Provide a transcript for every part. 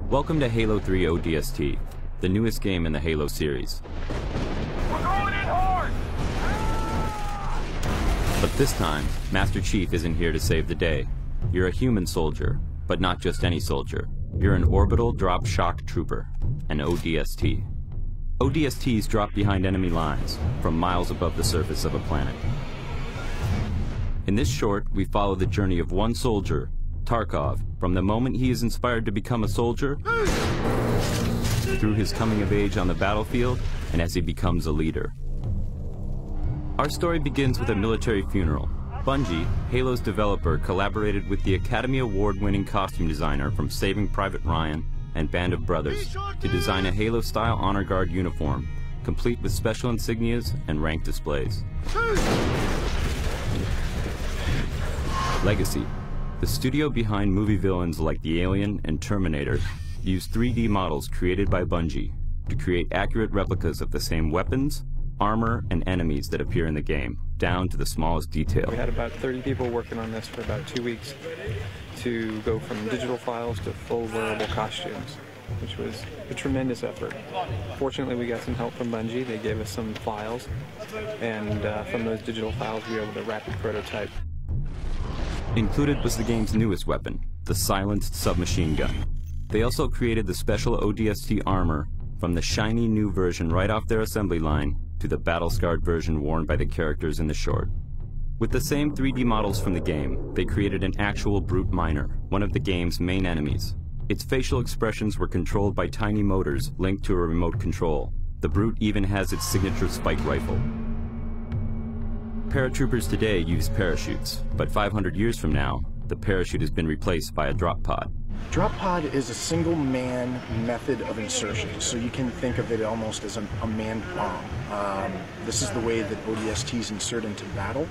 Welcome to Halo 3 ODST, the newest game in the Halo series. We're going in hard! But this time, Master Chief isn't here to save the day. You're a human soldier, but not just any soldier. You're an orbital drop shock trooper, an ODST. ODSTs drop behind enemy lines, from miles above the surface of a planet. In this short, we follow the journey of one soldier, Tarkov, from the moment he is inspired to become a soldier, through his coming of age on the battlefield, and as he becomes a leader. Our story begins with a military funeral. Bungie, Halo's developer, collaborated with the Academy Award-winning costume designer from Saving Private Ryan and Band of Brothers to design a Halo-style honor guard uniform, complete with special insignias and rank displays. Legacy. The studio behind movie villains like the Alien and Terminator used 3D models created by Bungie to create accurate replicas of the same weapons, armor, and enemies that appear in the game, down to the smallest detail. We had about 30 people working on this for about 2 weeks to go from digital files to full wearable costumes, which was a tremendous effort. Fortunately, we got some help from Bungie. They gave us some files, and from those digital files, we were able to rapid prototype. Included was the game's newest weapon, the silenced submachine gun. They also created the special ODST armor from the shiny new version right off their assembly line to the battle-scarred version worn by the characters in the short. With the same 3D models from the game, they created an actual brute miner, one of the game's main enemies. Its facial expressions were controlled by tiny motors linked to a remote control. The brute even has its signature spike rifle. Paratroopers today use parachutes, but 500 years from now, the parachute has been replaced by a drop pod. Drop pod is a single-man method of insertion, so you can think of it almost as a manned bomb. This is the way that ODSTs insert into battle.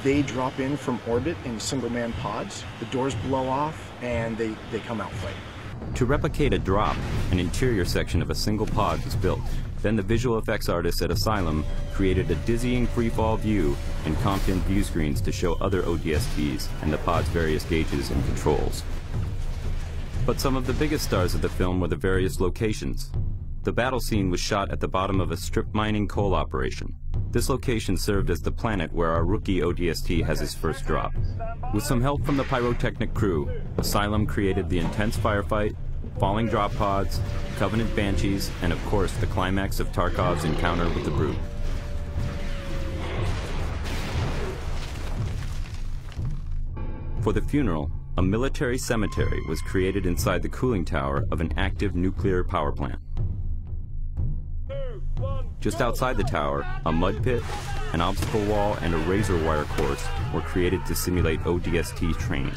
They drop in from orbit in single-man pods, the doors blow off, and they come out fighting. To replicate a drop, an interior section of a single pod was built. Then the visual effects artists at Asylum created a dizzying free-fall view and comped in view screens to show other ODSTs and the pod's various gauges and controls. But some of the biggest stars of the film were the various locations. The battle scene was shot at the bottom of a strip mining coal operation. This location served as the planet where our rookie ODST has his first drop. With some help from the pyrotechnic crew, Asylum created the intense firefight, falling drop pods, Covenant Banshees, and of course the climax of Tarkov's encounter with the Brute. For the funeral, a military cemetery was created inside the cooling tower of an active nuclear power plant. Just outside the tower, a mud pit, an obstacle wall, and a razor wire course were created to simulate ODST training.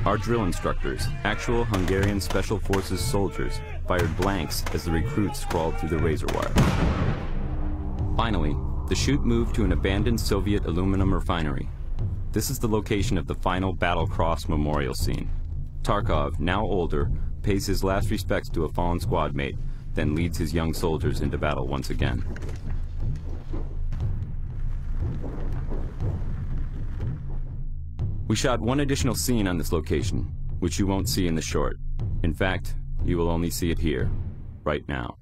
Our drill instructors, actual Hungarian Special Forces soldiers, fired blanks as the recruits crawled through the razor wire. Finally, the shoot moved to an abandoned Soviet aluminum refinery. This is the location of the final Battle Cross memorial scene. Tarkov, now older, pays his last respects to a fallen squad mate, then leads his young soldiers into battle once again. We shot one additional scene on this location, which you won't see in the short. In fact, you will only see it here, right now.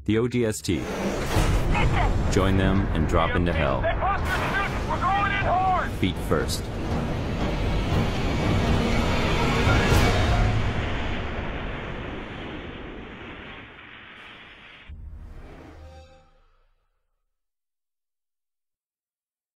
The ODST. Join them and drop into hell. We're going in hard! Feet first.